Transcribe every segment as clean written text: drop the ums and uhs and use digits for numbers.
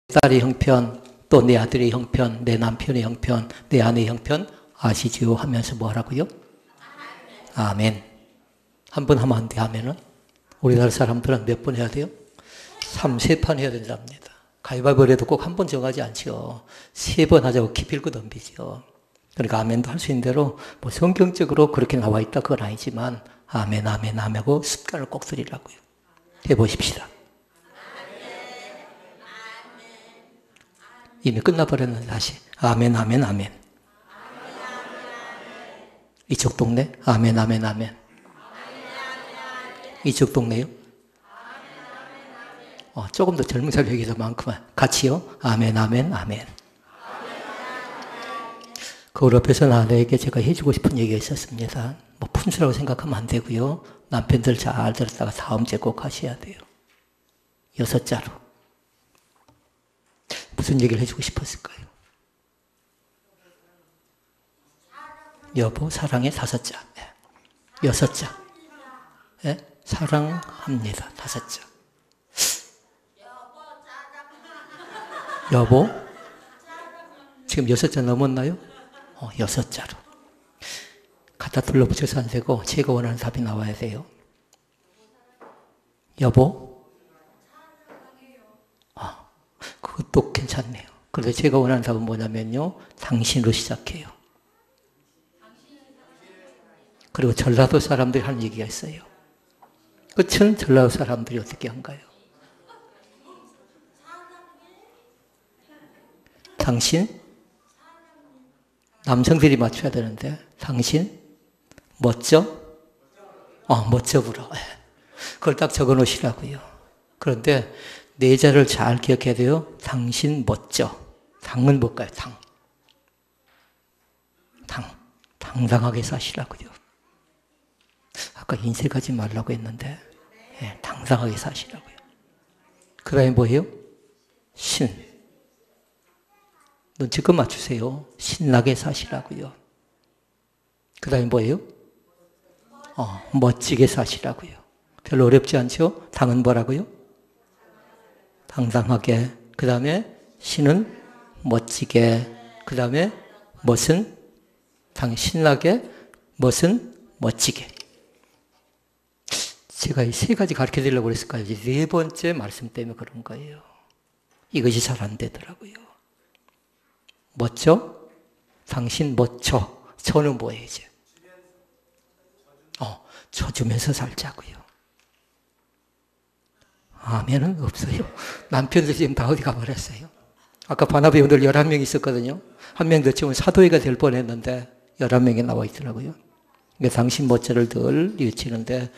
딸의 형편, 또 내 아들의 형편, 내 남편의 형편, 내 아내의 형편 아시지요? 하면서 뭐 하라고요? 아멘. 한 번 하면 안 돼, 아멘은. 우리나라 사람들은 몇 번 해야 돼요? 3판 해야 된답니다. 가위바위보를 해도 꼭 한 번 정하지 않죠. 3번 하자고 기필코 덤비죠. 그러니까 아멘도 할 수 있는 대로 뭐 성경적으로 그렇게 나와 있다 그건 아니지만 아멘, 아멘, 아멘 하고 습관을 꼭 들이라고요. 해보십시다. 이미 끝나버렸는데 다시 아멘, 아멘, 아멘. 이쪽 동네 아멘, 아멘, 아멘. 이쪽 동네요? 조금 더 젊은 사람 여기서 많구만. 같이요? 아멘, 아멘, 아멘. 거울 앞에서 아내에게 제가 해주고 싶은 얘기가 있었습니다. 뭐 푼수라고 생각하면 안 되고요. 남편들 잘 들었다가 다음 주에 꼭 하셔야 돼요. 6자로. 무슨 얘기를 해주고 싶었을까요? 여보 사랑해 5자. 6자. 네? 사랑합니다 5자. 여보 지금 6자 넘었나요? 6자로. 갖다 둘러붙여서 안 되고 제가 원하는 답이 나와야 돼요. 여보 그것도 괜찮네요. 그런데 제가 원하는 답은 뭐냐면요. 당신으로 시작해요. 그리고 전라도 사람들이 하는 얘기가 있어요. 끝은 전라도 사람들이 어떻게 한가요? 당신? 남성들이 맞춰야 되는데 당신? 멋져? 멋져 불어. 그걸 딱 적어 놓으시라고요. 그런데 네 자를 잘 기억해야 돼요. 당신 멋져. 당은 뭘까요? 당당하게 사시라고요. 아까 인색하지 말라고 했는데 당당하게 사시라고요. 그 다음에 뭐예요? 눈치껏 맞추세요. 신나게 사시라고요. 그 다음에 뭐예요? 멋지게 사시라고요. 별로 어렵지 않죠? 당은 뭐라고요? 당당하게. 그 다음에 신은 멋지게. 그 다음에 멋은 신나게. 멋은 멋지게. 제가 이 3가지 가르쳐 드리려고 그랬을까요? 이제 4번째 말씀 때문에 그런 거예요. 이것이 잘 안 되더라고요. 멋져? 당신 멋져. 저는 뭐예요, 이제? 져주면서 살자고요. 아멘은 없어요. 남편들 지금 다 어디 가버렸어요. 아까 반합회원들 11명 있었거든요. 한 명 더 치면 사도회가 될 뻔했는데 11명이 나와 있더라고요. 그러니까 당신 멋져를 늘 외치는데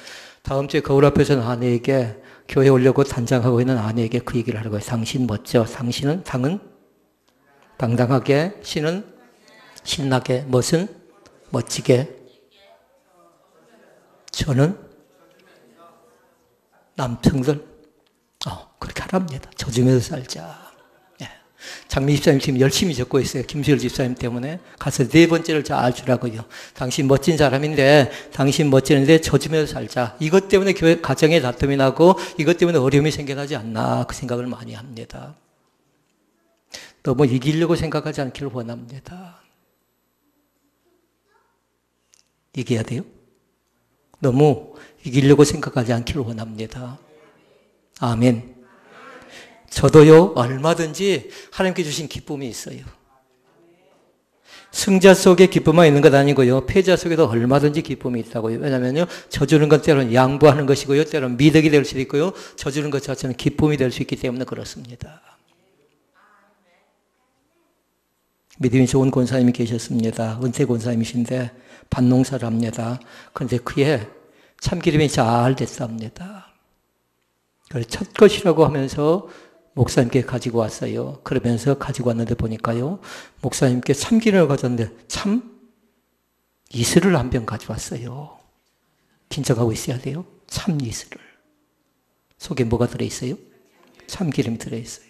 다음 주에 거울 앞에서는 아내에게 교회 오려고 단장하고 있는 아내에게 그 얘기를 하라고요. 당신 멋져. 당은 당당하게. 신은 신나게. 멋은 멋지게. 저는 남성들 그렇게 하랍니다. 져주면서 살자. 장미 집사님 지금 열심히 적고 있어요. 김수열 집사님 때문에. 가서 4번째를 잘 주라고요. 당신 멋진 사람인데 당신 멋지는데 져주면서 살자. 이것 때문에 교회 가정에 다툼이 나고 이것 때문에 어려움이 생겨나지 않나 그 생각을 많이 합니다. 너무 이기려고 생각하지 않기를 원합니다. 이겨야 돼요? 너무 이기려고 생각하지 않기를 원합니다. 아멘. 저도요, 얼마든지 하나님께 주신 기쁨이 있어요. 승자 속에 기쁨만 있는 것 아니고요, 패자 속에도 얼마든지 기쁨이 있다고요. 왜냐면요, 져주는 것 때로는 양보하는 것이고요, 때로는 미덕이 될 수도 있고요, 져주는 것 자체는 기쁨이 될 수 있기 때문에 그렇습니다. 믿음이 좋은 권사님이 계셨습니다. 은퇴 권사님이신데 밭농사를 합니다. 그런데 그의 참기름이 잘 됐답니다. 그래서 첫 것이라고 하면서 목사님께 가지고 왔어요. 그러면서 가지고 왔는데 보니까요, 목사님께 참기름을 가져왔는데 참 이슬을 한 병 가져왔어요. 긴장하고 있어야 돼요. 참 이슬을. 속에 뭐가 들어있어요? 참기름이 들어있어요.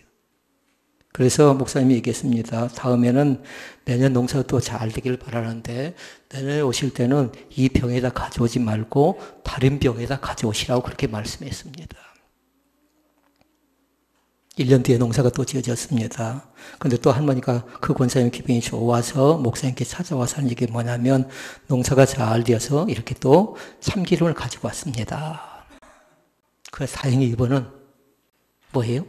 그래서 목사님이 얘기했습니다. 다음에는 내년 농사가 또 잘 되길 바라는데 내년에 오실 때는 이 병에다 가져오지 말고 다른 병에다 가져오시라고 그렇게 말씀했습니다. 1년 뒤에 농사가 또 지어졌습니다. 그런데 또 할머니가 그 권사님 기분이 좋아서 목사님께 찾아와서 하는 얘기 뭐냐면 농사가 잘 되어서 이렇게 또 참기름을 가지고 왔습니다. 그래서 다행히 이번은 뭐예요?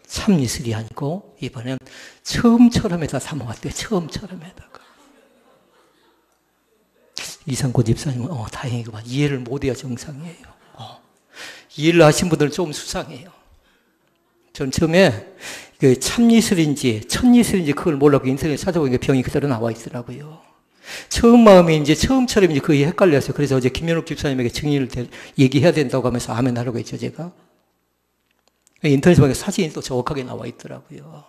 참이슬이 아니고 이번엔 처음처럼에다 담아왔대요. 처음처럼에다가. 이상고 집사님은 다행이구만. 이해를 못해야 정상이에요. 이해를 하신 분들은 좀 수상해요. 전 처음에 그 참이슬인지 천이슬인지 그걸 몰라고 인터넷에 찾아보니까 병이 그대로 나와 있더라고요. 처음 마음인지 처음처럼인지 그게 헷갈렸어요. 그래서 어제 김현욱 집사님에게 증인을 얘기해야 된다고 하면서 아멘 하라고 했죠, 제가. 인터넷에 보니까 사진이 또 정확하게 나와 있더라고요.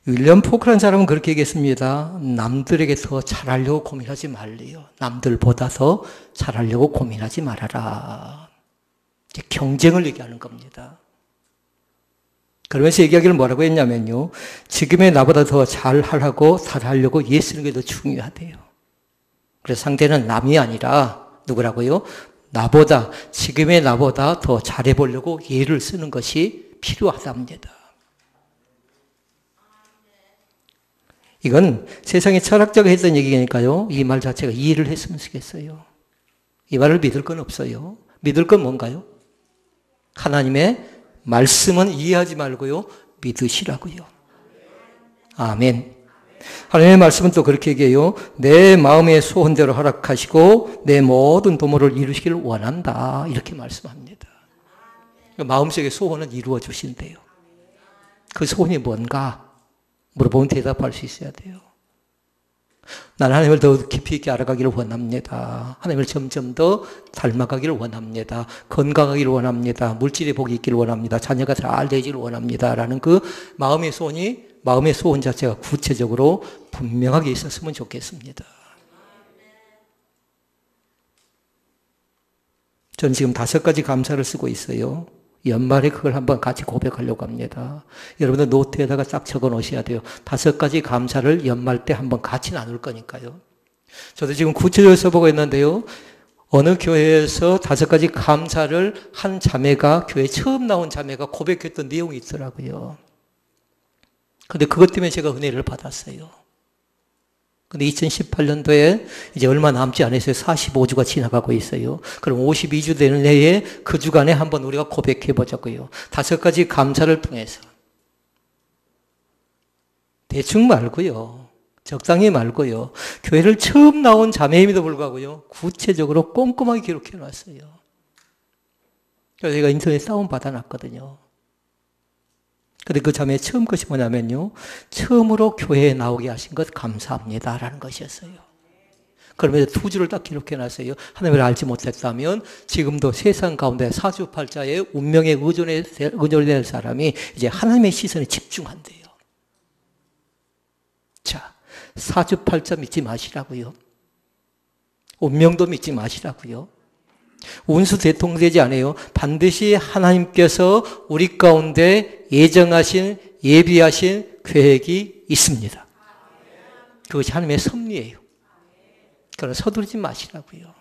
윌리엄 포크라는 사람은 그렇게 얘기했습니다. 남들에게 더 잘하려고 고민하지 말래요. 남들보다 더 잘하려고 고민하지 말아라. 경쟁을 얘기하는 겁니다. 그러면서 얘기하기를 뭐라고 했냐면요. 지금의 나보다 더 잘하려고 잘하려고 예 쓰는 게 더 중요하대요. 그래서 상대는 남이 아니라 누구라고요? 나보다, 지금의 나보다 더 잘해보려고 예를 쓰는 것이 필요하답니다. 이건 세상의 철학자가 했던 얘기니까요. 이 말 자체가 이해를 했으면 쓰겠어요. 이 말을 믿을 건 없어요. 믿을 건 뭔가요? 하나님의 말씀은 이해하지 말고요. 믿으시라고요. 아멘. 하나님의 말씀은 또 그렇게 얘기해요. 내 마음의 소원대로 허락하시고 내 모든 도모를 이루시기를 원한다. 이렇게 말씀합니다. 마음속의 소원은 이루어 주신대요. 그 소원이 뭔가? 물어보면 대답할 수 있어야 돼요. 나는 하나님을 더 깊이 있게 알아가기를 원합니다. 하나님을 점점 더 닮아가기를 원합니다. 건강하기를 원합니다. 물질의 복이 있기를 원합니다. 자녀가 잘 되기를 원합니다. 라는 그 마음의 소원 자체가 구체적으로 분명하게 있었으면 좋겠습니다. 저는 지금 5가지 감사를 쓰고 있어요. 연말에 그걸 한번 같이 고백하려고 합니다. 여러분들 노트에다가 딱 적어 놓으셔야 돼요. 5가지 감사를 연말 때 한번 같이 나눌 거니까요. 저도 지금 구체적으로 써보고 있는데요. 어느 교회에서 5가지 감사를 한 자매가, 교회 처음 나온 자매가 고백했던 내용이 있더라고요. 근데 그것 때문에 제가 은혜를 받았어요. 근데 2018년도에 이제 얼마 남지 않았어요. 45주가 지나가고 있어요. 그럼 52주 되는 해에 그 주간에 한번 우리가 고백해 보자고요. 5가지 감사를 통해서. 대충 말고요. 적당히 말고요. 교회를 처음 나온 자매임에도 불구하고요. 구체적으로 꼼꼼하게 기록해 놨어요. 그래서 제가 인터넷에 다운받아 놨거든요. 근데 그 자매의 처음 것이 뭐냐면요. 처음으로 교회에 나오게 하신 것 감사합니다. 라는 것이었어요. 그러면서 2주를 딱 기록해 놨어요. 하나님을 알지 못했다면 지금도 세상 가운데 사주팔자의 운명에 의존될 사람이 이제 하나님의 시선에 집중한대요. 자, 사주팔자 믿지 마시라고요. 운명도 믿지 마시라고요. 운수 대통되지 않아요. 반드시 하나님께서 우리 가운데 예정하신, 예비하신 계획이 있습니다. 그것이 하나님의 섭리예요. 그러나 서두르지 마시라고요.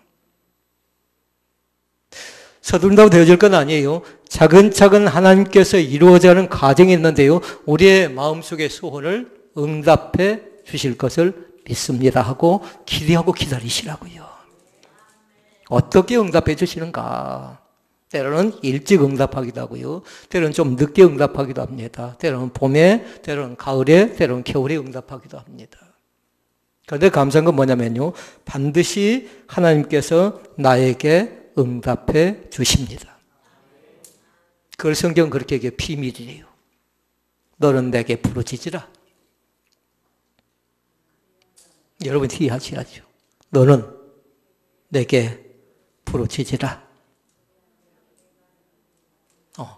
서두른다고 되어질 건 아니에요. 차근차근 하나님께서 이루어져 가는 과정이 있는데요. 우리의 마음속의 소원을 응답해 주실 것을 믿습니다 하고 기대하고 기다리시라고요. 어떻게 응답해 주시는가? 때로는 일찍 응답하기도 하고요. 때로는 좀 늦게 응답하기도 합니다. 때로는 봄에, 때로는 가을에, 때로는 겨울에 응답하기도 합니다. 그런데 감사한 건 뭐냐면요. 반드시 하나님께서 나에게 응답해 주십니다. 그걸 성경은 그렇게 얘기해요. 비밀이에요. 너는 내게 부르짖으라. 여러분 이해하셔야죠. 너는 내게 부르짖으라.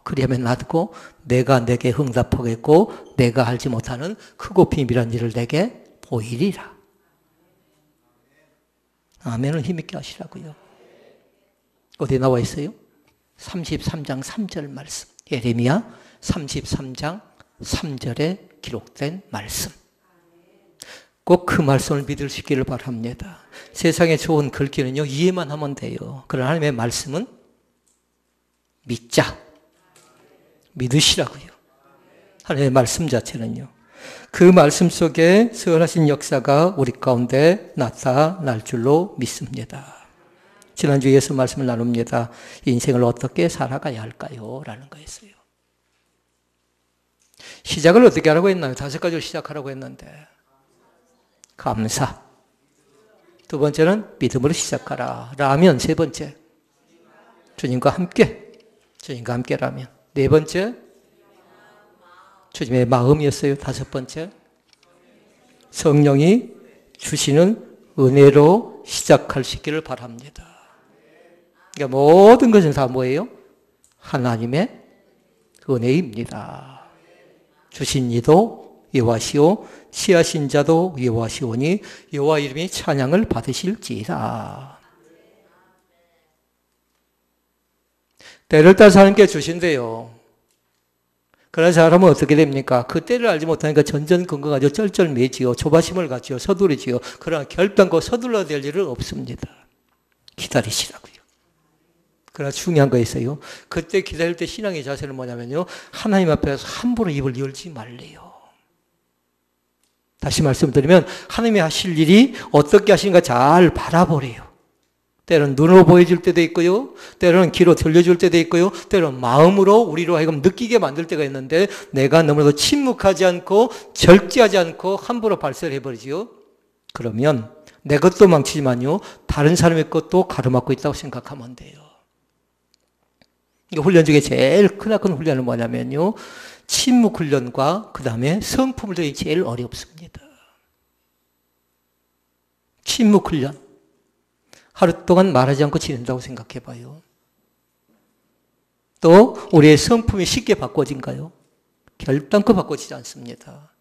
그리하면 낫고 내가 내게 응답하겠고 내가 알지 못하는 크고 비밀한 일을 내게 보이리라. 아멘을 힘있게 하시라고요. 어디에 나와 있어요? 33장 3절 말씀. 예레미야 33장 3절에 기록된 말씀. 꼭 그 말씀을 믿을 수 있기를 바랍니다. 세상에 좋은 글귀는요, 이해만 하면 돼요. 그러나 하나님의 말씀은 믿자. 믿으시라고요. 하나님의 말씀 자체는요. 그 말씀 속에 선하신 역사가 우리 가운데 나타날 줄로 믿습니다. 지난주에 예수 말씀을 나눕니다. 인생을 어떻게 살아가야 할까요? 라는 거였어요. 시작을 어떻게 하라고 했나요? 5가지로 시작하라고 했는데 감사. 두 번째는 믿음으로 시작하라. 라면. 세 번째 주님과 함께. 주님과 함께라면. 네 번째 주님의 마음이었어요. 5번째 성령이 주시는 은혜로 시작할 수 있기를 바랍니다. 그러니까 모든 것은 다 뭐예요? 하나님의 은혜입니다. 주신 이도 여호와시오 취하신 자도 여호와시오니 여호와 이름이 찬양을 받으실지이다. 때를 따라서 하나님께 주신대요. 그런 사람은 어떻게 됩니까? 그 때를 알지 못하니까 전전긍긍하죠. 쩔쩔매지요. 조바심을 갖지요. 서두르지요. 그러나 결단코 서둘러야 될 일은 없습니다. 기다리시라고요. 그러나 중요한 거 있어요. 그때 기다릴 때 신앙의 자세는 뭐냐면요. 하나님 앞에서 함부로 입을 열지 말래요. 다시 말씀드리면 하나님이 하실 일이 어떻게 하시는가 잘 바라보래요. 때로는 눈으로 보여줄 때도 있고요. 때로는 귀로 들려줄 때도 있고요. 때로는 마음으로 우리로 하여금 느끼게 만들 때가 있는데 내가 너무나도 침묵하지 않고 절제하지 않고 함부로 발설을 해버리지요. 그러면 내 것도 망치지만요. 다른 사람의 것도 가로막고 있다고 생각하면 돼요. 훈련 중에 제일 크나큰 훈련은 뭐냐면요. 침묵 훈련과 그 다음에 성품 훈련이 제일 어렵습니다. 침묵 훈련. 하루 동안 말하지 않고 지낸다고 생각해 봐요. 또 우리의 성품이 쉽게 바꿔진가요? 결단코 바꿔지지 않습니다.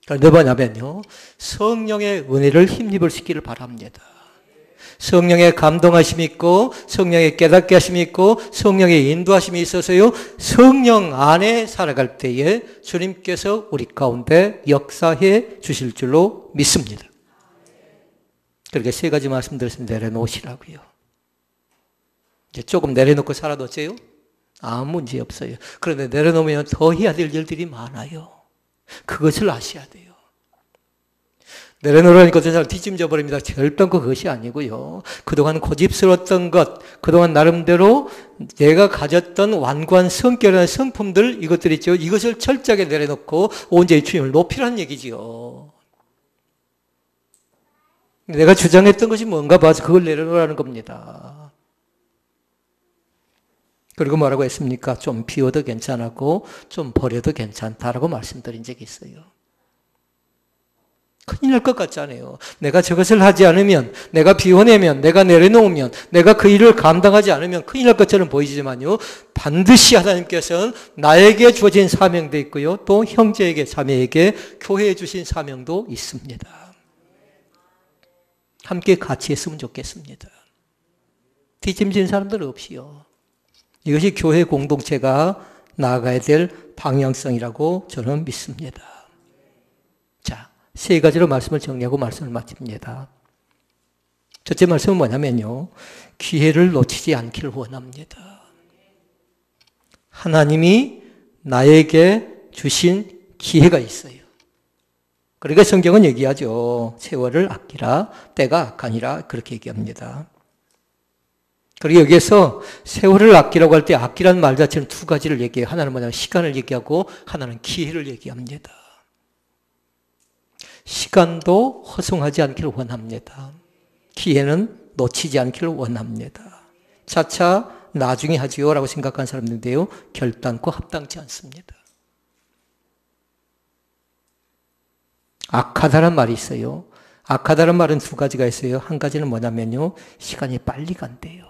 그런데 뭐냐면요. 성령의 은혜를 힘입을 수 있기를 바랍니다. 성령의 감동하심이 있고 성령의 깨닫게 하심이 있고 성령의 인도하심이 있어서요. 성령 안에 살아갈 때에 주님께서 우리 가운데 역사해 주실 줄로 믿습니다. 그렇게 3가지 말씀드렸으면 내려놓으시라고요. 이제 조금 내려놓고 살아도 어째요? 아무 문제 없어요. 그런데 내려놓으면 더 해야 될 일들이 많아요. 그것을 아셔야 돼요. 내려놓으라니까 어떤 사람 뒤짐져 버립니다. 결단코 그것이 아니고요. 그동안 고집스러웠던 것, 그동안 나름대로 내가 가졌던 완고한 성격이나 성품들, 이것들 있죠. 이것을 철저하게 내려놓고 온전히 주님을 높이라는 얘기지요. 내가 주장했던 것이 뭔가 봐서 그걸 내려놓으라는 겁니다. 그리고 뭐라고 했습니까? 좀 비워도 괜찮았고 좀 버려도 괜찮다라고 말씀드린 적이 있어요. 큰일 날 것 같잖아요. 내가 저것을 하지 않으면, 내가 비워내면, 내가 내려놓으면, 내가 그 일을 감당하지 않으면 큰일 날 것처럼 보이지만요. 반드시 하나님께서는 나에게 주어진 사명도 있고요. 또 형제에게, 자매에게 교회에 주신 사명도 있습니다. 함께 같이 했으면 좋겠습니다. 뒤짐진 사람들 없이요. 이것이 교회 공동체가 나아가야 될 방향성이라고 저는 믿습니다. 자, 3가지로 말씀을 정리하고 말씀을 마칩니다. 첫째 말씀은 뭐냐면요. 기회를 놓치지 않기를 원합니다. 하나님이 나에게 주신 기회가 있어요. 그러니까 성경은 얘기하죠. 세월을 아끼라, 때가 악하니라 그렇게 얘기합니다. 그리고 여기에서 세월을 아끼라고 할 때 아끼라는 말 자체는 2가지를 얘기해요. 하나는 뭐냐면 시간을 얘기하고 하나는 기회를 얘기합니다. 시간도 허송하지 않기를 원합니다. 기회는 놓치지 않기를 원합니다. 차차 나중에 하지요 라고 생각하는 사람들인데요. 결단코 합당치 않습니다. 악하다는 말이 있어요. 악하다는 말은 2가지가 있어요. 한 가지는 뭐냐면요. 시간이 빨리 간대요.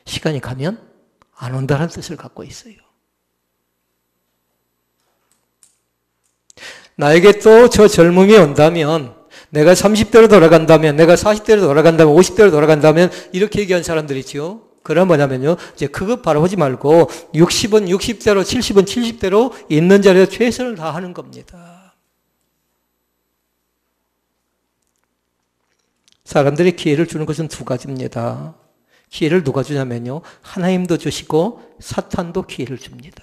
시간이 가면 안 온다는 뜻을 갖고 있어요. 나에게 또 저 젊음이 온다면, 내가 30대로 돌아간다면, 내가 40대로 돌아간다면, 50대로 돌아간다면 이렇게 얘기한 사람들이 있죠. 그럼 뭐냐면요. 이제 그거 바라보지 말고 60은 60대로 70은 70대로 있는 자리에 최선을 다하는 겁니다. 사람들이 기회를 주는 것은 2가지입니다. 기회를 누가 주냐면요. 하나님도 주시고 사탄도 기회를 줍니다.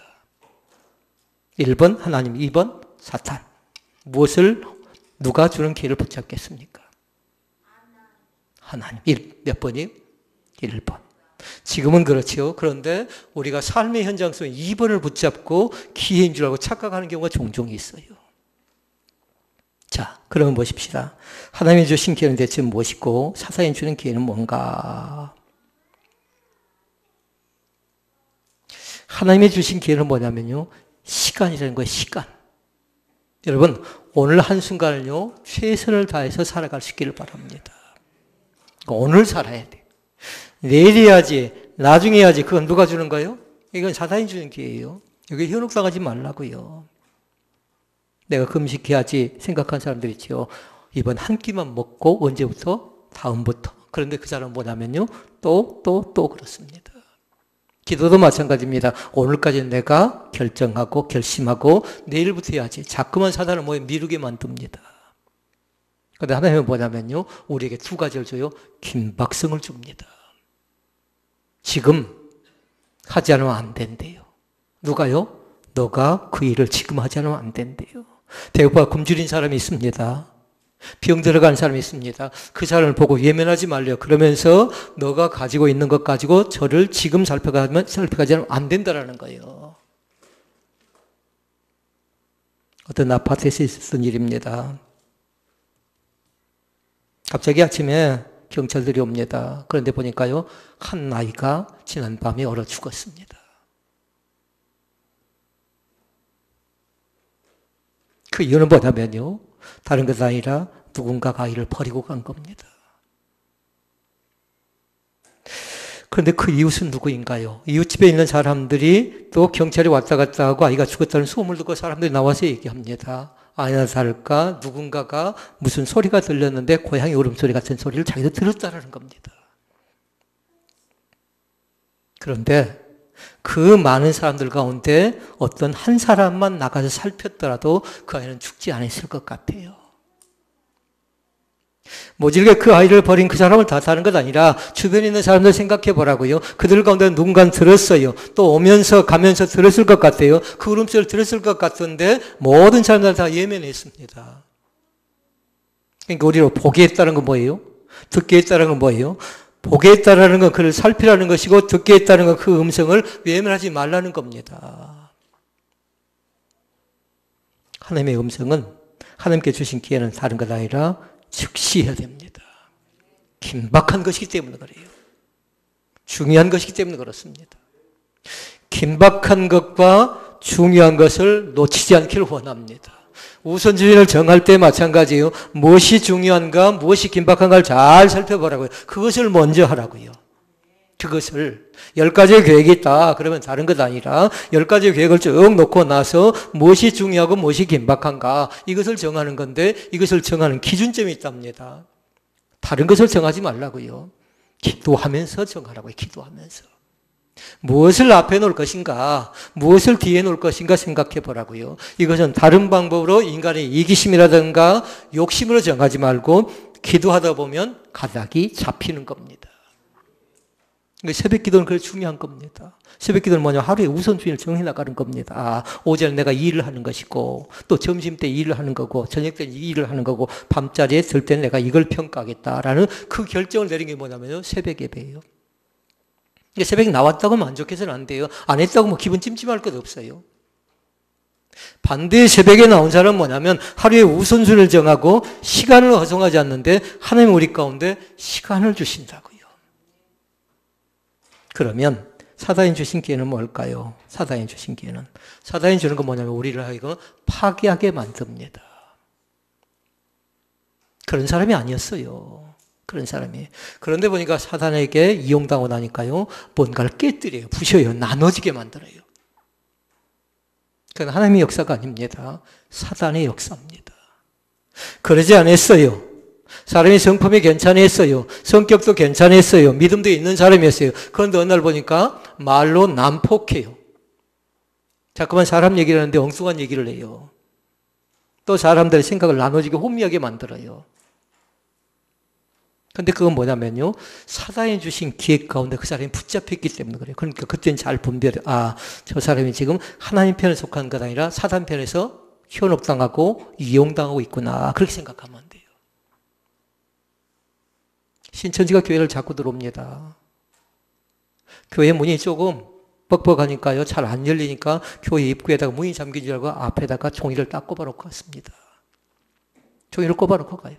1번 하나님, 2번 사탄. 무엇을 누가 주는 기회를 붙잡겠습니까? 하나님. 몇 번이요? 1번. 지금은 그렇죠. 그런데 우리가 삶의 현장 속에 2번을 붙잡고 기회인 줄 알고 착각하는 경우가 종종 있어요. 자, 그러면 보십시다. 하나님이 주신 기회는 대체 무엇이고 사탄이 주는 기회는 뭔가? 하나님이 주신 기회는 뭐냐면요. 시간이라는 거예요. 시간. 여러분 오늘 한순간을요. 최선을 다해서 살아갈 수 있기를 바랍니다. 오늘 살아야 돼. 내일 해야지, 나중에 해야지. 그건 누가 주는 거예요? 이건 사탄이 주는 기회예요. 여기 현혹당하지 말라고요. 내가 금식해야지 생각한 사람들 있죠. 이번 한 끼만 먹고 언제부터? 다음부터. 그런데 그 사람은 뭐냐면요. 또 그렇습니다. 기도도 마찬가지입니다. 오늘까지 내가 결정하고 결심하고 내일부터 해야지. 자꾸만 사단을 미루게 만듭니다. 그런데 하나님은 뭐냐면요. 우리에게 두 가지를 줘요. 긴박성을 줍니다. 지금 하지 않으면 안 된대요. 누가요? 너가 그 일을 지금 하지 않으면 안 된대요. 대구가 굶주린 사람이 있습니다. 병 들어간 사람이 있습니다. 그 사람을 보고 예면하지 말려. 그러면서 너가 가지고 있는 것 가지고 저를 지금 살펴가지 않으면 안 된다라는 거예요. 어떤 아파트에서 있었던 일입니다. 갑자기 아침에 경찰들이 옵니다. 그런데 보니까요, 한 아이가 지난밤에 얼어 죽었습니다. 그 이유는 뭐냐면요, 다른 것이 아니라 누군가가 아이를 버리고 간 겁니다. 그런데 그 이웃은 누구인가요? 이웃집에 있는 사람들이 또 경찰이 왔다 갔다 하고 아이가 죽었다는 소문을 듣고 사람들이 나와서 얘기합니다. 아니나 다를까 누군가가 무슨 소리가 들렸는데 고양이 울음소리 같은 소리를 자기도 들었다라는 겁니다. 그런데 그 많은 사람들 가운데 어떤 한 사람만 나가서 살폈더라도 그 아이는 죽지 않았을 것 같아요. 모질게 그 아이를 버린 그 사람을 탓하는 것 아니라 주변에 있는 사람들 생각해 보라고요. 그들 가운데 누군가는 들었어요. 또 오면서 가면서 들었을 것 같아요. 그 울음소리를 들었을 것 같은데 모든 사람들 다 예면했습니다. 그러니까 우리로 보게 했다는 건 뭐예요? 듣게 했다는 건 뭐예요? 보게 했다는 건 그를 살피라는 것이고 듣게 했다는 건 그 음성을 외면하지 말라는 겁니다. 하나님의 음성은 하나님께 주신 기회는 다른 것 아니라 즉시 해야 됩니다. 긴박한 것이기 때문에 그래요. 중요한 것이기 때문에 그렇습니다. 긴박한 것과 중요한 것을 놓치지 않기를 원합니다. 우선순위를 정할 때 마찬가지예요. 무엇이 중요한가, 무엇이 긴박한가를 잘 살펴보라고요. 그것을 먼저 하라고요. 그것을 10가지의 계획이 있다. 그러면 다른 것 아니라 10가지의 계획을 쭉 놓고 나서 무엇이 중요하고 무엇이 긴박한가 이것을 정하는 건데 이것을 정하는 기준점이 있답니다. 다른 것을 정하지 말라고요. 기도하면서 정하라고요. 기도하면서. 무엇을 앞에 놓을 것인가, 무엇을 뒤에 놓을 것인가 생각해 보라고요. 이것은 다른 방법으로 인간의 이기심이라든가 욕심으로 정하지 말고 기도하다 보면 가닥이 잡히는 겁니다. 새벽 기도는 그래 중요한 겁니다. 새벽 기도는 뭐냐? 하루의 우선순위를 정해 나가는 겁니다. 아, 오전에 내가 일을 하는 것이고, 또 점심 때 일을 하는 거고, 저녁 때 일을 하는 거고, 밤자리에 들 때는 내가 이걸 평가하겠다라는 그 결정을 내린 게 뭐냐면요, 새벽 예배예요. 새벽에 나왔다고 만족해서는 안 돼요. 안 했다고 기분 찜찜할 것 없어요. 반대의 새벽에 나온 사람은 뭐냐면 하루의 우선순위를 정하고 시간을 허송하지 않는데 하나님 우리 가운데 시간을 주신다고요. 그러면 사단이 주신 기회는 뭘까요? 사단이 주신 기회는 사단이 주는 건 뭐냐면 우리를 하여금 파괴하게 만듭니다. 그런 사람이 아니었어요. 그런 사람이. 그런데 보니까 사단에게 이용당하고 나니까요. 뭔가를 깨뜨려요. 부셔요. 나눠지게 만들어요. 그건 하나님의 역사가 아닙니다. 사단의 역사입니다. 그러지 않았어요. 사람이 성품이 괜찮았어요. 성격도 괜찮았어요. 믿음도 있는 사람이었어요. 그런데 어느 날 보니까 말로 난폭해요. 자꾸만 사람 얘기를 하는데 엉뚱한 얘기를 해요. 또 사람들의 생각을 나눠지게 혼미하게 만들어요. 근데 그건 뭐냐면요, 사단이 주신 기획 가운데 그 사람이 붙잡혔기 때문에 그래요. 그러니까 그때는 잘 분별해. 아, 저 사람이 지금 하나님 편에 속한 것 아니라 사단 편에서 현혹당하고 이용당하고 있구나. 그렇게 생각하면 안 돼요. 신천지가 교회를 자꾸 들어옵니다. 교회 문이 조금 뻑뻑하니까요, 잘 안 열리니까 교회 입구에다가 문이 잠긴 줄 알고 앞에다가 종이를 딱 꼽아놓고 갔습니다. 종이를 꼽아놓고 가요.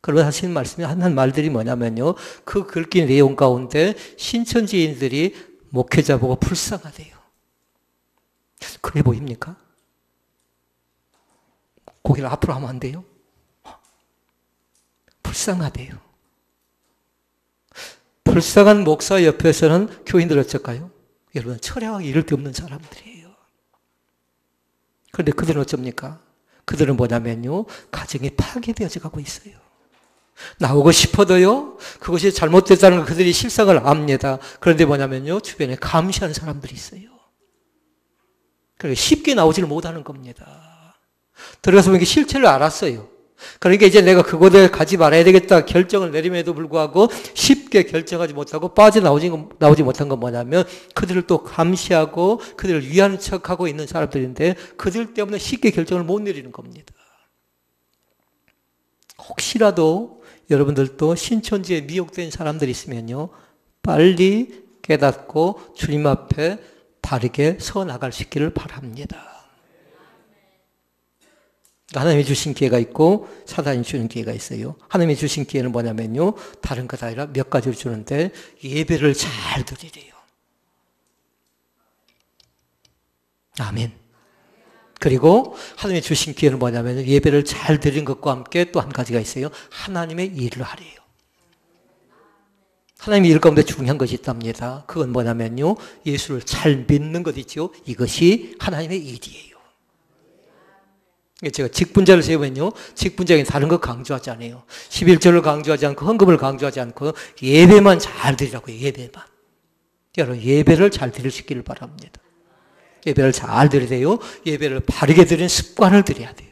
그러면 하시는 말씀이 하는 말들이 뭐냐면요, 그 글귀 내용 가운데 신천지인들이 목회자 보고 불쌍하대요. 그래 보입니까? 고개를 앞으로 하면 안 돼요? 불쌍하대요. 불쌍한 목사 옆에서는 교인들 어쩔까요? 여러분, 철회하기 이를 데 없는 사람들이에요. 그런데 그들은 어쩝니까? 그들은 뭐냐면요, 가정이 파괴되어져 가고 있어요. 나오고 싶어도요, 그것이 잘못됐다는 걸 그들이 실상을 압니다. 그런데 뭐냐면요, 주변에 감시하는 사람들이 있어요. 그러니까 쉽게 나오지를 못하는 겁니다. 들어가서 보니까 실체를 알았어요. 그러니까 이제 내가 그곳에 가지 말아야 되겠다 결정을 내림에도 불구하고 쉽게 결정하지 못하고 나오지 못한 건 뭐냐면, 그들을 또 감시하고 그들을 위하는 척하고 있는 사람들인데, 그들 때문에 쉽게 결정을 못 내리는 겁니다. 혹시라도 여러분들도 신천지에 미혹된 사람들이 있으면요, 빨리 깨닫고 주님 앞에 바르게 서 나갈 수 있기를 바랍니다. 하나님이 주신 기회가 있고 사단이 주는 기회가 있어요. 하나님이 주신 기회는 뭐냐면요, 다른 것 아니라 몇 가지를 주는데, 예배를 잘 드리래요. 아멘. 그리고 하나님이 주신 기회는 뭐냐면, 예배를 잘 드린 것과 함께 또 한 가지가 있어요. 하나님의 일을 하래요. 하나님의 일 가운데 중요한 것이 있답니다. 그건 뭐냐면요, 예수를 잘 믿는 것 있죠. 이것이 하나님의 일이에요. 제가 직분자를 세우면요, 직분자에게 다른 거 강조하지 않아요. 11절을 강조하지 않고 헌금을 강조하지 않고 예배만 잘 드리라고요. 예배만. 여러분, 예배를 잘 드릴 수 있기를 바랍니다. 예배를 잘 드려야 돼요. 예배를 바르게 드리는 습관을 들여야 돼요.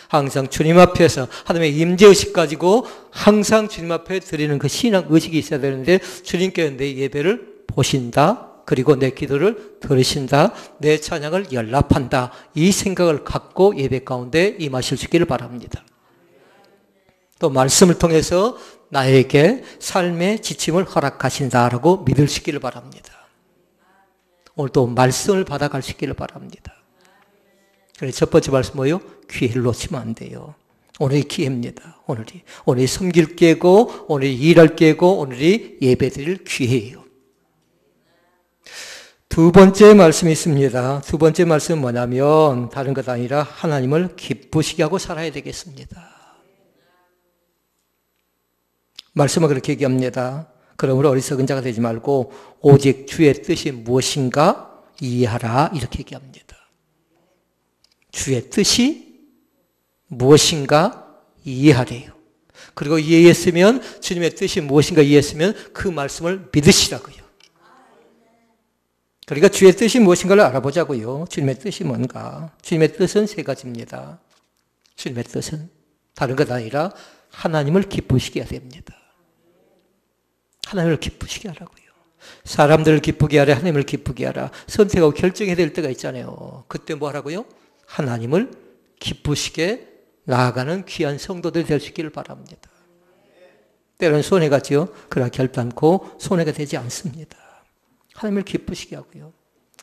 항상 주님 앞에서 하나님의 임재의식 가지고 항상 주님 앞에 드리는 그 신앙 의식이 있어야 되는데, 주님께서 내 예배를 보신다, 그리고 내 기도를 들으신다, 내 찬양을 연락한다, 이 생각을 갖고 예배 가운데 임하실 수 있기를 바랍니다. 또 말씀을 통해서 나에게 삶의 지침을 허락하신다라고 믿을 수 있기를 바랍니다. 오늘 또 말씀을 받아갈 수 있기를 바랍니다. 그래서 첫 번째 말씀 뭐예요? 기회를 놓치면 안 돼요. 오늘이 기회입니다. 오늘이 섬길 기회고, 오늘이 일할 기회고, 오늘이 예배드릴 기회예요. 두 번째 말씀이 있습니다. 두 번째 말씀은 뭐냐면, 다른 것 아니라 하나님을 기쁘시게 하고 살아야 되겠습니다. 말씀은 그렇게 얘기합니다. 그러므로 어리석은 자가 되지 말고 오직 주의 뜻이 무엇인가 이해하라, 이렇게 얘기합니다. 주의 뜻이 무엇인가 이해하래요. 그리고 이해했으면, 주님의 뜻이 무엇인가 이해했으면 그 말씀을 믿으시라고요. 그러니까 주의 뜻이 무엇인가를 알아보자고요. 주님의 뜻이 뭔가. 주님의 뜻은 세 가지입니다. 주님의 뜻은 다른 것 아니라 하나님을 기쁘시게 해야 됩니다. 하나님을 기쁘시게 하라고요. 사람들을 기쁘게 하라, 하나님을 기쁘게 하라. 선택하고 결정해야 될 때가 있잖아요. 그때 뭐 하라고요? 하나님을 기쁘시게 나아가는 귀한 성도들이 될 수 있기를 바랍니다. 때로는 손해가지요. 그러나 결단코 손해가 되지 않습니다. 하나님을 기쁘시게 하고요.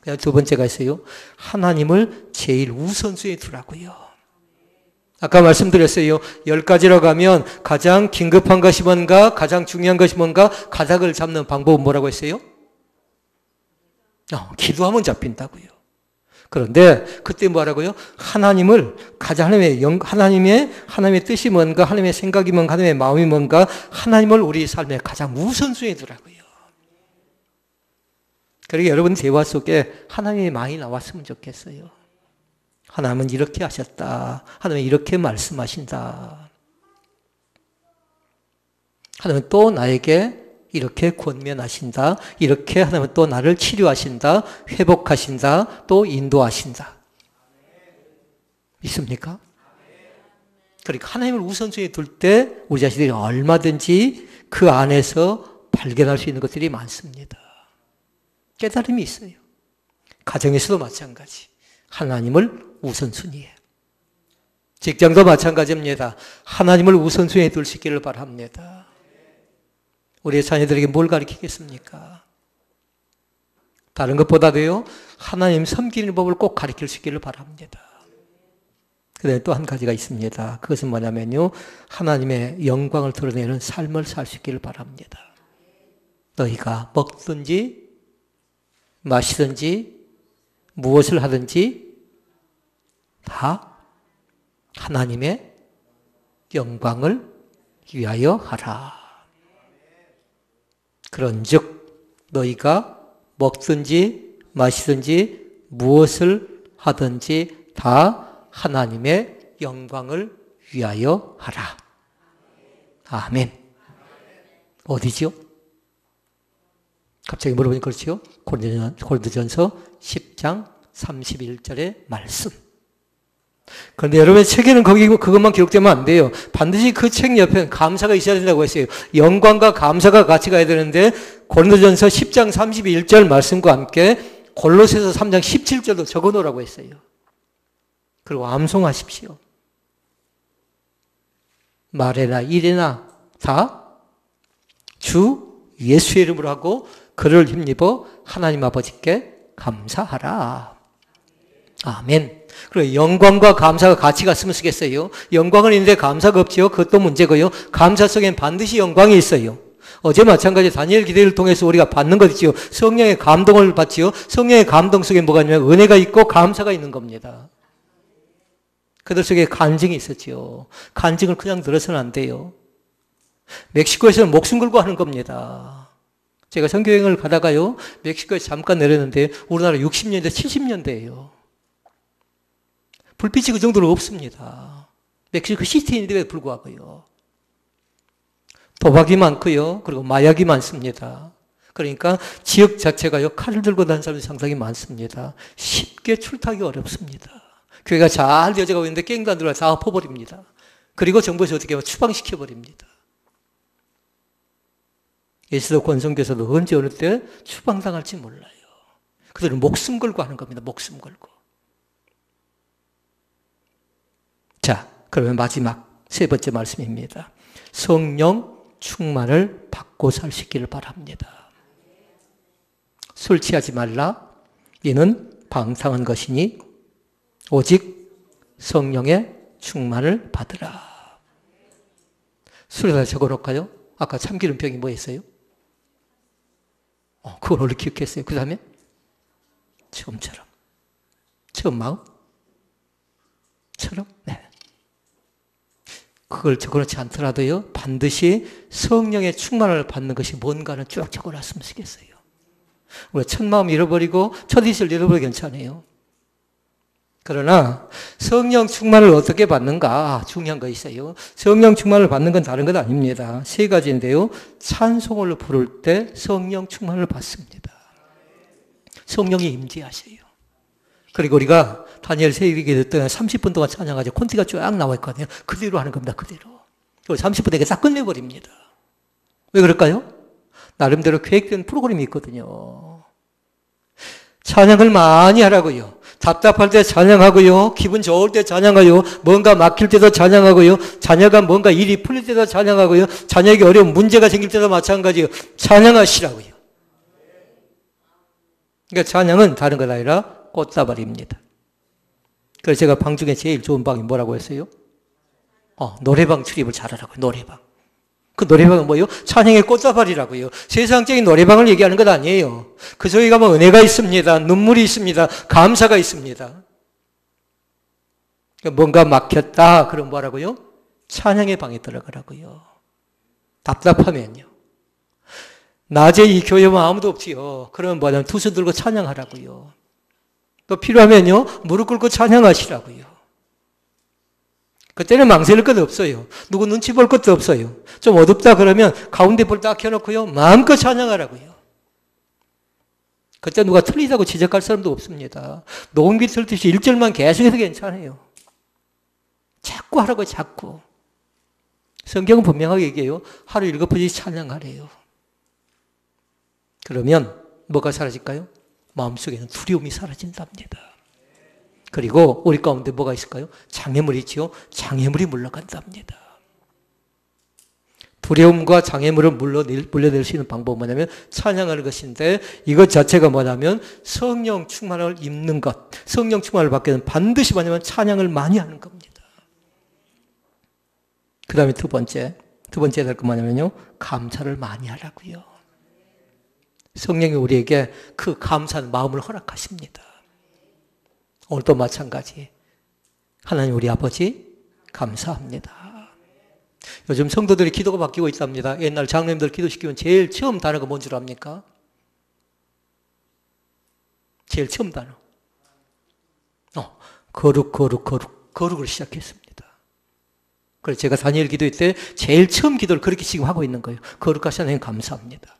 그냥 두 번째가 있어요. 하나님을 제일 우선순위에 두라고요. 아까 말씀드렸어요. 10가지라고 하면 가장 긴급한 것이 뭔가, 가장 중요한 것이 뭔가, 가닥을 잡는 방법은 뭐라고 했어요? 기도하면 잡힌다고요. 그런데 그때 뭐라고요? 하나님을 가장 하나님의 뜻이 뭔가, 하나님의 생각이 뭔가, 하나님의 마음이 뭔가, 하나님을 우리 삶의 가장 우선순위에 두라고요. 그러니까 여러분 대화 속에 하나님의 많이 나왔으면 좋겠어요. 하나님은 이렇게 하셨다. 하나님은 이렇게 말씀하신다. 하나님은 또 나에게 이렇게 권면하신다. 이렇게 하나님은 또 나를 치료하신다. 회복하신다. 또 인도하신다. 믿습니까? 그러니까 하나님을 우선순위에 둘 때 우리 자신들이 얼마든지 그 안에서 발견할 수 있는 것들이 많습니다. 깨달음이 있어요. 가정에서도 마찬가지. 하나님을 우선순위에. 직장도 마찬가지입니다. 하나님을 우선순위에 둘 수 있기를 바랍니다. 우리의 자녀들에게 뭘 가르치겠습니까? 다른 것보다도요, 하나님 섬기는 법을 꼭 가르칠 수 있기를 바랍니다. 그다음에 또 한 가지가 있습니다. 그것은 뭐냐면요, 하나님의 영광을 드러내는 삶을 살 수 있기를 바랍니다. 너희가 먹든지 마시든지 무엇을 하든지 다 하나님의 영광을 위하여 하라. 그런즉 너희가 먹든지 마시든지 무엇을 하든지 다 하나님의 영광을 위하여 하라. 아멘. 어디지요? 갑자기 물어보니 그렇지요? 고린도전서 10장 31절의 말씀. 그런데 여러분의 책에는 거기 그것만 기록되면 안 돼요. 반드시 그 책 옆에 감사가 있어야 된다고 했어요. 영광과 감사가 같이 가야 되는데 고린도전서 10장 31절 말씀과 함께 골로새서 3장 17절도 적어놓으라고 했어요. 그리고 암송하십시오. 말이나 일이나 다 주 예수의 이름으로 하고 그를 힘입어 하나님 아버지께 감사하라. 아멘. 그리고 영광과 감사가 같이 갔으면 쓰겠어요. 영광은 있는데 감사가 없지요. 그것도 문제고요. 감사 속엔 반드시 영광이 있어요. 어제 마찬가지 다니엘 기대를 통해서 우리가 받는 것 있지요. 성령의 감동을 받지요. 성령의 감동 속에 뭐가 있냐면 은혜가 있고 감사가 있는 겁니다. 그들 속에 간증이 있었지요. 간증을 그냥 들어서는 안 돼요. 멕시코에서는 목숨 걸고 하는 겁니다. 제가 선교여행을 가다가요, 멕시코에서 잠깐 내렸는데 우리나라 60년대, 70년대예요. 불빛이 그 정도로 없습니다. 멕시코 시티인데도 불구하고요. 도박이 많고요. 그리고 마약이 많습니다. 그러니까 지역 자체가요, 칼을 들고 다니는 사람이 상당히 많습니다. 쉽게 출타하기 어렵습니다. 교회가 잘 되어져가고 있는데 깽도 안 들어가 다 엎어버립니다. 그리고 정부에서 어떻게 하면 추방시켜버립니다. 예수도 권성교사도 언제 어느 때 추방당할지 몰라요. 그들은 목숨 걸고 하는 겁니다. 목숨 걸고. 자, 그러면 마지막 세 번째 말씀입니다. 성령 충만을 받고 살 수 있기를 바랍니다. 술 취하지 말라. 이는 방탕한 것이니 오직 성령의 충만을 받으라. 술에다 적어놓을까요? 아까 참기름병이 뭐였어요? 그걸 원래 기억했어요. 그 다음에 처음처럼. 처음 마음처럼. 네. 그걸 적어놓지 않더라도요, 반드시 성령의 충만을 받는 것이 뭔가는 쭉 적어놨으면 좋겠어요. 우리가 첫 마음 잃어버리고 첫 이슬 잃어버려도 괜찮아요. 그러나 성령 충만을 어떻게 받는가 중요한 거 있어요. 성령 충만을 받는 건 다른 것 아닙니다. 세 가지인데요. 찬송을 부를 때 성령 충만을 받습니다. 성령이 임재하셔요. 그리고 우리가 다니엘 세계기 됐던 30분 동안 찬양하죠. 콘티가 쫙 나와 있거든요. 그대로 하는 겁니다. 그대로. 30분 되게 싹 끝내버립니다. 왜 그럴까요? 나름대로 계획된 프로그램이 있거든요. 찬양을 많이 하라고요. 답답할 때 찬양하고요. 기분 좋을 때 찬양하고요. 뭔가 막힐 때도 찬양하고요. 자녀가 뭔가 일이 풀릴 때도 찬양하고요. 자녀에게 어려운 문제가 생길 때도 마찬가지예요. 찬양하시라고요. 그러니까 찬양은 다른 것 아니라 꽃다발입니다. 그래서 제가 방 중에 제일 좋은 방이 뭐라고 했어요? 노래방 출입을 잘하라고요. 노래방. 그 노래방은 뭐예요? 찬양의 꽃다발이라고요. 세상적인 노래방을 얘기하는 것 아니에요. 그 속에 가면 은혜가 있습니다. 눈물이 있습니다. 감사가 있습니다. 뭔가 막혔다. 그럼 뭐라고요? 찬양의 방에 들어가라고요. 답답하면요. 낮에 이 교회만 아무도 없지요. 그러면 뭐냐면 두 손 들고 찬양하라고요. 또 필요하면요. 무릎 꿇고 찬양하시라고요. 그때는 망설일 것도 없어요. 누구 눈치 볼 것도 없어요. 좀 어둡다 그러면 가운데 불 딱 켜놓고요. 마음껏 찬양하라고요. 그때 누가 틀리다고 지적할 사람도 없습니다. 녹음기 틀듯이 1절만 계속해도 괜찮아요. 자꾸 하라고요, 자꾸. 성경은 분명하게 얘기해요. 하루 7번씩 찬양하래요. 그러면 뭐가 사라질까요? 마음속에는 두려움이 사라진답니다. 그리고 우리 가운데 뭐가 있을까요? 장애물이 있지요. 장애물이 물러간답니다. 두려움과 장애물을 물려낼 수 있는 방법은 뭐냐면 찬양하는 것인데, 이것 자체가 뭐냐면 성령 충만을 입는 것. 성령 충만을 받게 되면 반드시 뭐냐면 찬양을 많이 하는 겁니다. 그 다음에 두 번째 될 건 뭐냐면요, 감사를 많이 하라고요. 성령이 우리에게 그 감사한 마음을 허락하십니다. 오늘도 마찬가지. 하나님 우리 아버지 감사합니다. 요즘 성도들이 기도가 바뀌고 있답니다. 옛날 장로님들 기도시키면 제일 처음 단어가 뭔 줄 압니까? 제일 처음 단어. 거룩을 시작했습니다. 그래서 제가 다니엘 기도회 때 제일 처음 기도를 그렇게 지금 하고 있는 거예요. 거룩하신 하나님 감사합니다.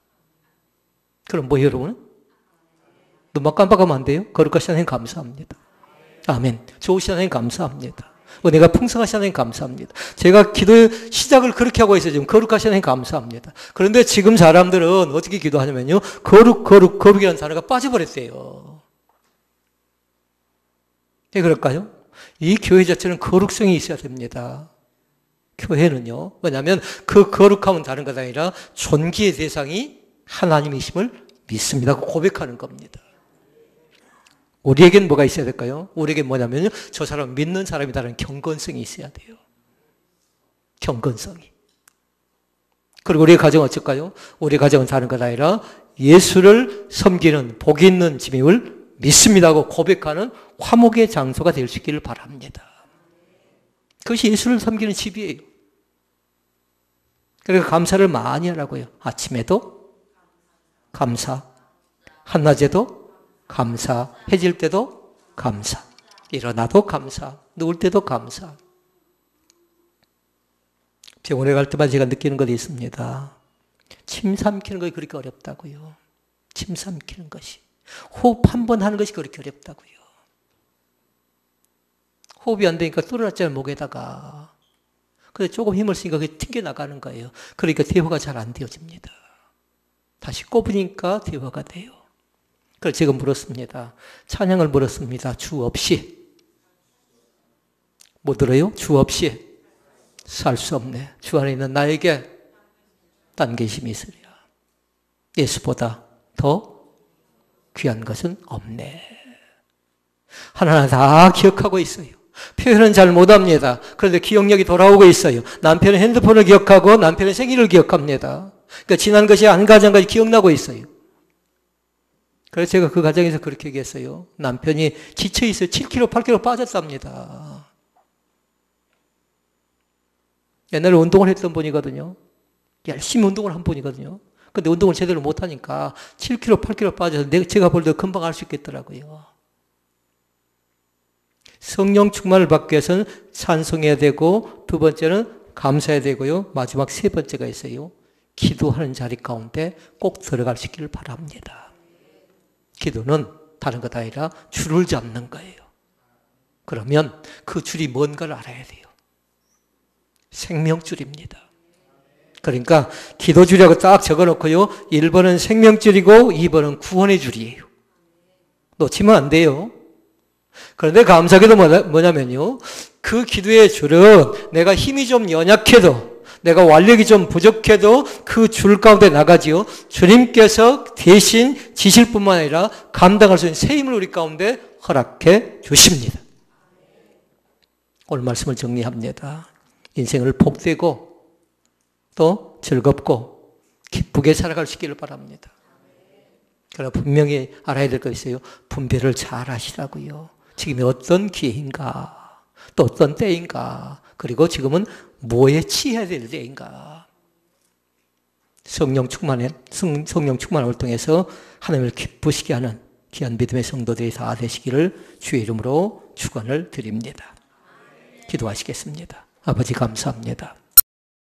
그럼 뭐 여러분? 눈만 깜빡하면 안 돼요? 거룩하신 하나님 감사합니다. 아멘. 좋으신 하나님 감사합니다. 내가 풍성하신 하나님 감사합니다. 제가 기도의 시작을 그렇게 하고 있어요. 지금 거룩하신 하나님 감사합니다. 그런데 지금 사람들은 어떻게 기도하냐면요, 거룩이라는 단어가 빠져버렸대요. 왜 그럴까요? 이 교회 자체는 거룩성이 있어야 됩니다. 교회는요. 왜냐하면 그 거룩함은 다른 것 아니라 존귀의 대상이 하나님이심을 믿습니다. 고백하는 겁니다. 우리에겐 뭐가 있어야 될까요? 우리에겐 뭐냐면요, 저 사람 믿는 사람이다라는 경건성이 있어야 돼요. 경건성이. 그리고 우리의 가정은 어쩔까요? 우리의 가정은 다른 것 아니라 예수를 섬기는 복 있는 집임을 믿습니다 하고 고백하는 화목의 장소가 될 수 있기를 바랍니다. 그것이 예수를 섬기는 집이에요. 그러니까 감사를 많이 하라고요. 아침에도 감사, 한낮에도 감사, 해질 때도 감사, 일어나도 감사, 누울 때도 감사. 병원에 갈 때마다 제가 느끼는 것이 있습니다. 침 삼키는 것이 그렇게 어렵다고요. 침 삼키는 것이. 호흡 한 번 하는 것이 그렇게 어렵다고요. 호흡이 안 되니까 뚫어놨잖아요, 목에다가. 근데 조금 힘을 쓰니까 그게 튕겨나가는 거예요. 그러니까 대화가 잘 안 되어집니다. 다시 꼽으니까 대화가 돼요. 그래서 제가 물었습니다. 찬양을 물었습니다. 주 없이. 뭐 들어요? 주 없이 살 수 없네. 주 안에 있는 나에게 딴 계심이 있으랴. 예수보다 더 귀한 것은 없네. 하나하나 다 기억하고 있어요. 표현은 잘 못합니다. 그런데 기억력이 돌아오고 있어요. 남편의 핸드폰을 기억하고 남편의 생일을 기억합니다. 그러니까 지난 것이 한 가정까지 기억나고 있어요. 그래서 제가 그 가정에서 그렇게 얘기했어요. 남편이 지쳐있어요. 7kg, 8kg 빠졌답니다. 옛날에 운동을 했던 분이거든요. 열심히 운동을 한 분이거든요. 근데 운동을 제대로 못하니까 7kg, 8kg 빠져서 제가 볼 때 금방 알 수 있겠더라고요. 성령 충만을 받기 위해서는 찬송해야 되고, 두 번째는 감사해야 되고요. 마지막 세 번째가 있어요. 기도하는 자리 가운데 꼭 들어갈 수 있기를 바랍니다. 기도는 다른 것 아니라 줄을 잡는 거예요. 그러면 그 줄이 뭔가를 알아야 돼요. 생명줄입니다. 그러니까 기도줄이라고 딱 적어놓고요. 1번은 생명줄이고 2번은 구원의 줄이에요. 놓치면 안 돼요. 그런데 감사하게도 뭐냐면요. 그 기도의 줄은 내가 힘이 좀 연약해도, 내가 완력이 좀 부족해도 그 줄 가운데 나가지요. 주님께서 대신 지실 뿐만 아니라 감당할 수 있는 새 힘을 우리 가운데 허락해 주십니다. 오늘 말씀을 정리합니다. 인생을 복되고 또 즐겁고 기쁘게 살아갈 수 있기를 바랍니다. 그러나 분명히 알아야 될 것이 있어요. 분별을 잘 하시라고요. 지금이 어떤 기회인가, 또 어떤 때인가, 그리고 지금은 뭐에 취해야 될 때인가. 성령 충만을 통해서 하나님을 기쁘시게 하는 귀한 믿음의 성도들이 다 되시기를 주의 이름으로 축원을 드립니다. 기도하시겠습니다. 아버지 감사합니다.